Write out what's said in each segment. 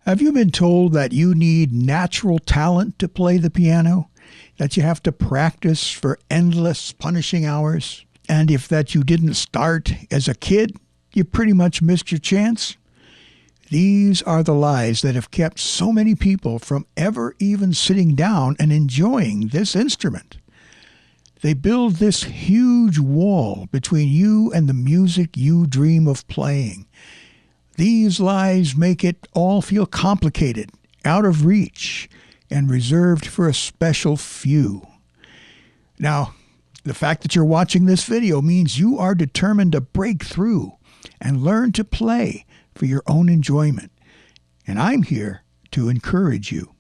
Have you been told that you need natural talent to play the piano? That you have to practice for endless punishing hours? And if that you didn't start as a kid, you pretty much missed your chance? These are the lies that have kept so many people from ever even sitting down and enjoying this instrument. They build this huge wall between you and the music you dream of playing. These lies make it all feel complicated, out of reach, and reserved for a special few. Now, the fact that you're watching this video means you are determined to break through and learn to play for your own enjoyment. And I'm here to encourage you.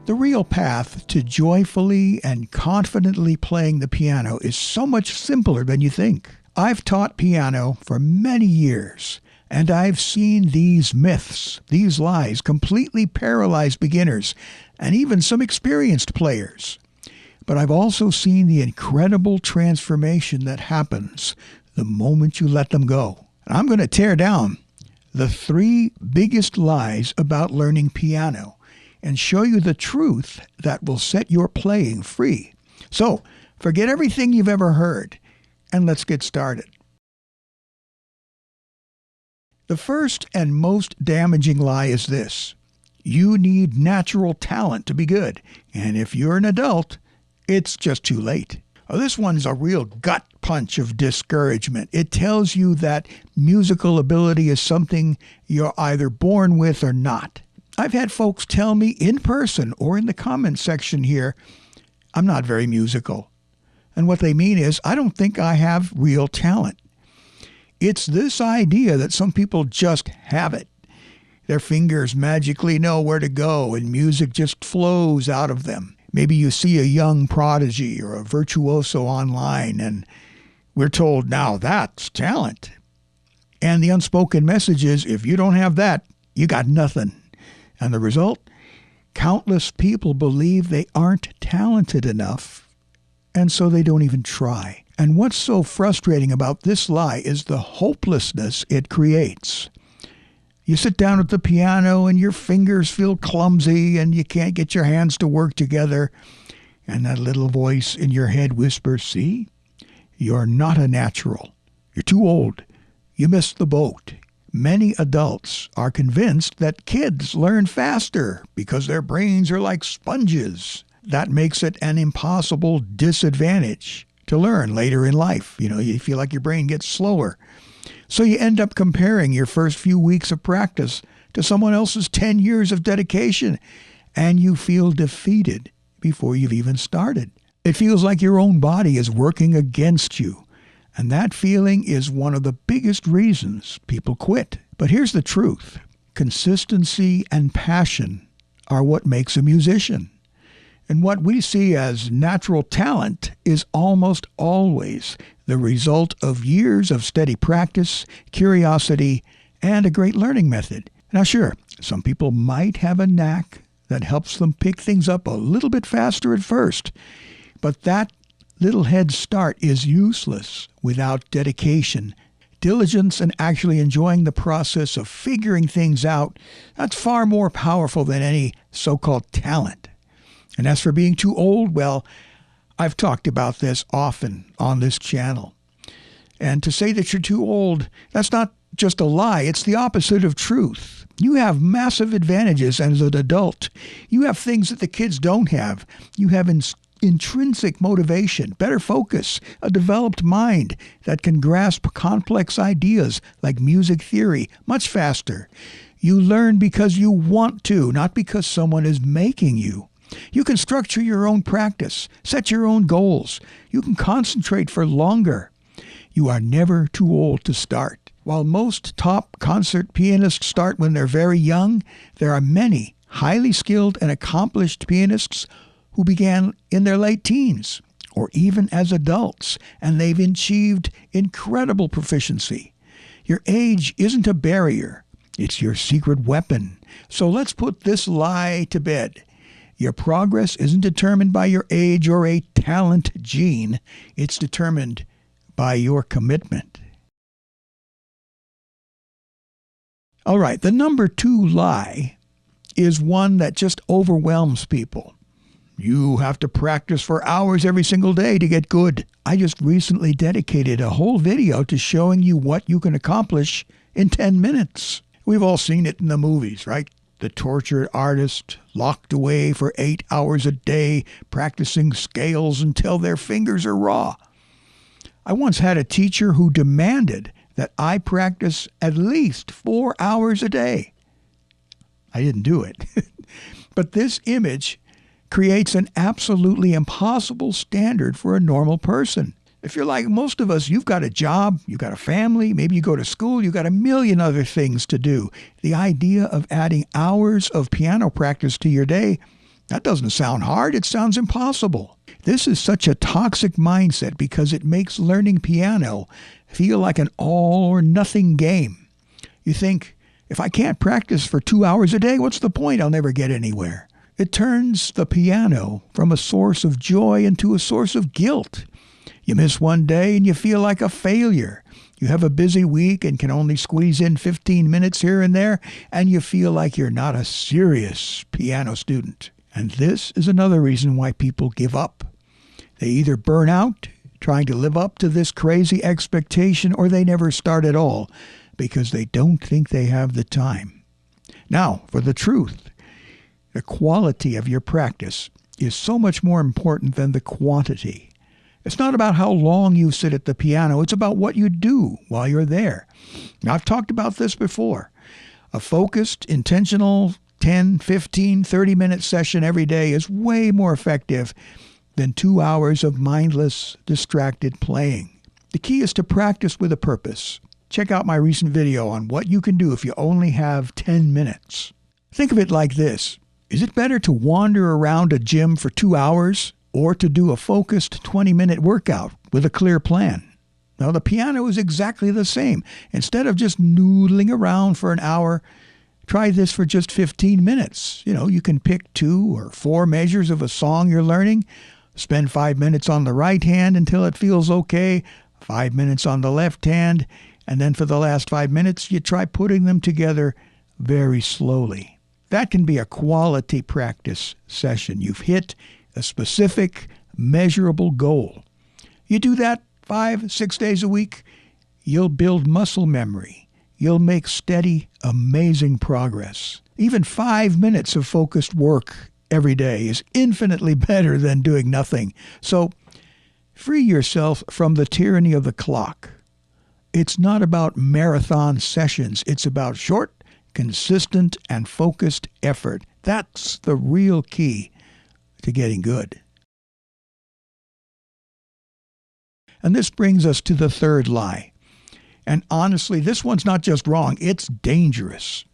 The real path to joyfully and confidently playing the piano is so much simpler than you think. I've taught piano for many years, and I've seen these myths, these lies, completely paralyze beginners and even some experienced players. But I've also seen the incredible transformation that happens the moment you let them go. And I'm going to tear down the 3 biggest lies about learning piano and show you the truth that will set your playing free. So, forget everything you've ever heard, and let's get started. The first and most damaging lie is this: you need natural talent to be good, and if you're an adult, it's just too late. This one's a real gut punch of discouragement. It tells you that musical ability is something you're either born with or not. I've had folks tell me in person or in the comments section here, I'm not very musical. And what they mean is, I don't think I have real talent. It's this idea that some people just have it. Their fingers magically know where to go and music just flows out of them. Maybe you see a young prodigy or a virtuoso online and we're told, now that's talent. And the unspoken message is, if you don't have that, you got nothing. And the result? Countless people believe they aren't talented enough, and so they don't even try. And what's so frustrating about this lie is the hopelessness it creates. You sit down at the piano and your fingers feel clumsy and you can't get your hands to work together. And that little voice in your head whispers, see, you're not a natural. You're too old. You missed the boat. Many adults are convinced that kids learn faster because their brains are like sponges. That makes it an impossible disadvantage to learn later in life. You feel like your brain gets slower. So you end up comparing your first few weeks of practice to someone else's 10 years of dedication, and you feel defeated before you've even started. It feels like your own body is working against you. And that feeling is one of the biggest reasons people quit. But here's the truth. Consistency and passion are what makes a musician. And what we see as natural talent is almost always the result of years of steady practice, curiosity, and a great learning method. Now sure, some people might have a knack that helps them pick things up a little bit faster at first, but that little head start is useless without dedication, diligence, and actually enjoying the process of figuring things out. That's far more powerful than any so-called talent. And as for being too old, well, I've talked about this often on this channel. And to say that you're too old, that's not just a lie. It's the opposite of truth. You have massive advantages as an adult. You have things that the kids don't have. You have intrinsic motivation, better focus, a developed mind that can grasp complex ideas like music theory much faster. You learn because you want to, not because someone is making you. You can structure your own practice, set your own goals. You can concentrate for longer. You are never too old to start. While most top concert pianists start when they're very young, there are many highly skilled and accomplished pianists who began in their late teens or even as adults, and they've achieved incredible proficiency. Your age isn't a barrier. It's your secret weapon. So let's put this lie to bed. Your progress isn't determined by your age or a talent gene. It's determined by your commitment. All right, the number 2 lie is one that just overwhelms people. You have to practice for hours every single day to get good. I just recently dedicated a whole video to showing you what you can accomplish in 10 minutes. We've all seen it in the movies, right? The tortured artist locked away for 8 hours a day, practicing scales until their fingers are raw. I once had a teacher who demanded that I practice at least 4 hours a day. I didn't do it. But this image creates an absolutely impossible standard for a normal person. If you're like most of us, you've got a job, you've got a family, maybe you go to school, you've got a million other things to do. The idea of adding hours of piano practice to your day, that doesn't sound hard, it sounds impossible. This is such a toxic mindset because it makes learning piano feel like an all or nothing game. You think, if I can't practice for 2 hours a day, what's the point? I'll never get anywhere. It turns the piano from a source of joy into a source of guilt. You miss one day and you feel like a failure. You have a busy week and can only squeeze in 15 minutes here and there, and you feel like you're not a serious piano student. And this is another reason why people give up. They either burn out trying to live up to this crazy expectation, or they never start at all because they don't think they have the time. Now, for the truth, the quality of your practice is so much more important than the quantity. It's not about how long you sit at the piano. It's about what you do while you're there. Now, I've talked about this before. A focused, intentional 10, 15, 30-minute session every day is way more effective than 2 hours of mindless, distracted playing. The key is to practice with a purpose. Check out my recent video on what you can do if you only have 10 minutes. Think of it like this. Is it better to wander around a gym for 2 hours or to do a focused 20-minute workout with a clear plan? Now, the piano is exactly the same. Instead of just noodling around for an hour, try this for just 15 minutes. You can pick 2 or 4 measures of a song you're learning. Spend 5 minutes on the right hand until it feels okay, 5 minutes on the left hand, and then for the last 5 minutes, you try putting them together very slowly. That can be a quality practice session. You've hit a specific, measurable goal. You do that 5-6 days a week, you'll build muscle memory. You'll make steady, amazing progress. Even 5 minutes of focused work every day is infinitely better than doing nothing. So free yourself from the tyranny of the clock. It's not about marathon sessions. It's about short, consistent, and focused effort. That's the real key to getting good. And this brings us to the third lie. And honestly, this one's not just wrong, it's dangerous.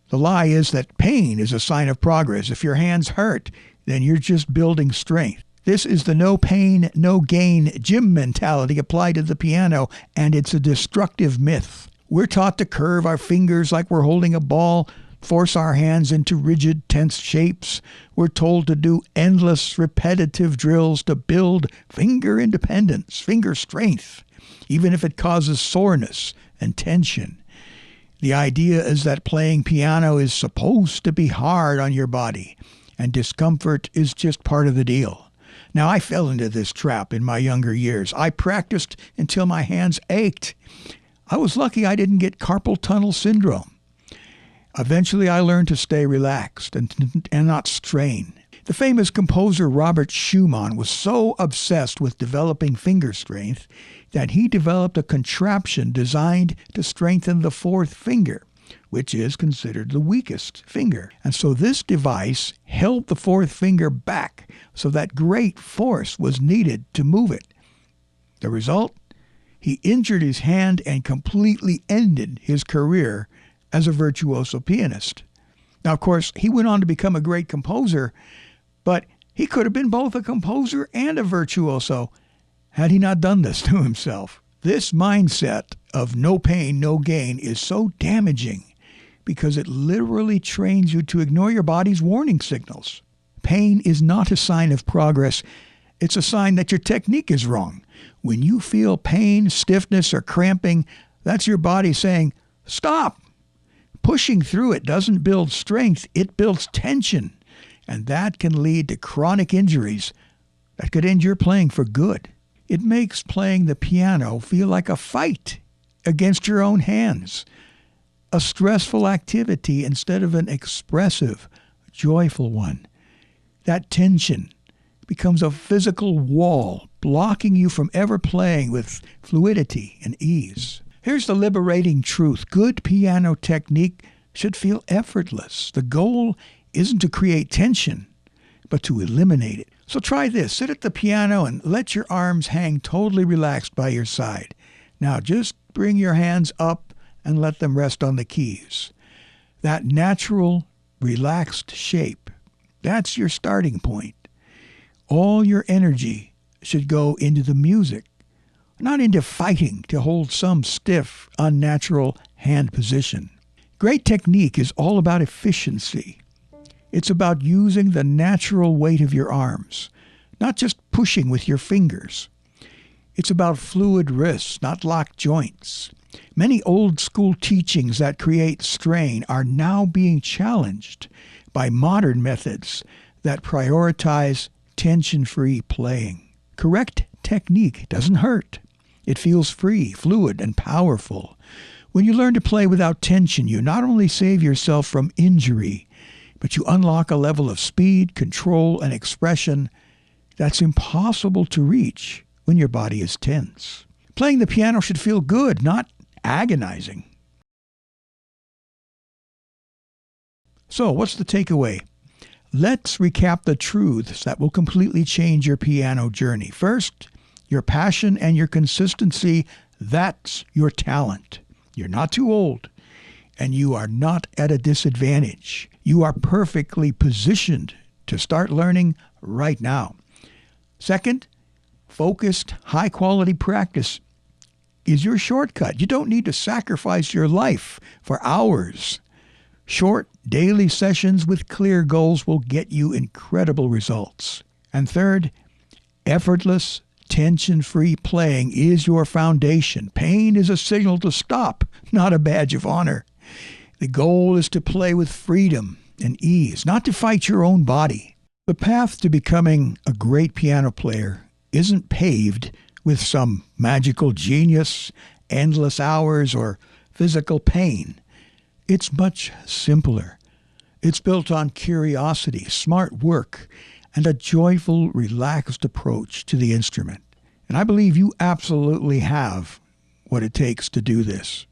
The lie is that pain is a sign of progress. If your hands hurt, then you're just building strength. This is the no pain, no gain gym mentality applied to the piano, and it's a destructive myth. We're taught to curve our fingers like we're holding a ball, force our hands into rigid, tense shapes. We're told to do endless, repetitive drills to build finger independence, finger strength, even if it causes soreness and tension. The idea is that playing piano is supposed to be hard on your body, and discomfort is just part of the deal. Now, I fell into this trap in my younger years. I practiced until my hands ached. I was lucky I didn't get carpal tunnel syndrome. Eventually, I learned to stay relaxed and not strain. The famous composer Robert Schumann was so obsessed with developing finger strength that he developed a contraption designed to strengthen the fourth finger, which is considered the weakest finger. And so this device held the fourth finger back so that great force was needed to move it. The result? He injured his hand and completely ended his career as a virtuoso pianist. Now, of course, he went on to become a great composer, but he could have been both a composer and a virtuoso had he not done this to himself. This mindset of no pain, no gain is so damaging because it literally trains you to ignore your body's warning signals. Pain is not a sign of progress. It's a sign that your technique is wrong. When you feel pain, stiffness, or cramping, that's your body saying, "Stop! Pushing through it doesn't build strength, it builds tension. And that can lead to chronic injuries that could end your playing for good. It makes playing the piano feel like a fight against your own hands, a stressful activity instead of an expressive, joyful one. That tension becomes a physical wall blocking you from ever playing with fluidity and ease. Here's the liberating truth. Good piano technique should feel effortless. The goal isn't to create tension, but to eliminate it. So try this. Sit at the piano and let your arms hang totally relaxed by your side. Now just bring your hands up and let them rest on the keys. That natural, relaxed shape, that's your starting point. All your energy should go into the music, not into fighting to hold some stiff, unnatural hand position. Great technique is all about efficiency. It's about using the natural weight of your arms, not just pushing with your fingers. It's about fluid wrists, not locked joints. Many old school teachings that create strain are now being challenged by modern methods that prioritize tension-free playing. Correct technique doesn't hurt. It feels free, fluid, and powerful. When you learn to play without tension, you not only save yourself from injury, but you unlock a level of speed, control, and expression that's impossible to reach when your body is tense. Playing the piano should feel good, not agonizing. So, what's the takeaway? Let's recap the truths that will completely change your piano journey. First, your passion and your consistency, that's your talent. You're not too old, and you are not at a disadvantage. You are perfectly positioned to start learning right now. Second, focused, high-quality practice is your shortcut. You don't need to sacrifice your life for hours. Short, daily sessions with clear goals will get you incredible results. And third, effortless, tension-free playing is your foundation. Pain is a signal to stop, not a badge of honor. The goal is to play with freedom and ease, not to fight your own body. The path to becoming a great piano player isn't paved with some magical genius, endless hours, or physical pain. It's much simpler. It's built on curiosity, smart work, and a joyful, relaxed approach to the instrument. And I believe you absolutely have what it takes to do this.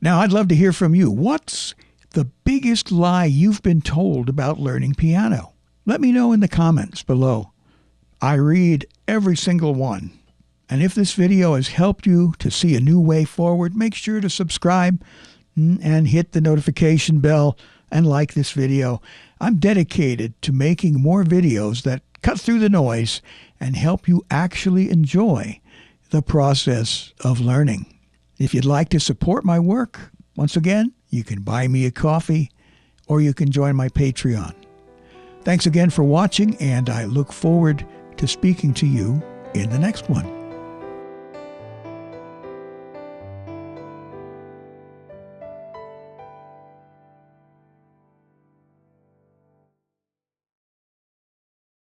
Now, I'd love to hear from you. What's the biggest lie you've been told about learning piano? Let me know in the comments below. I read every single one. And if this video has helped you to see a new way forward, make sure to subscribe and hit the notification bell and like this video. I'm dedicated to making more videos that cut through the noise and help you actually enjoy the process of learning. If you'd like to support my work, once again, you can buy me a coffee or you can join my Patreon. Thanks again for watching, and I look forward to speaking to you in the next one.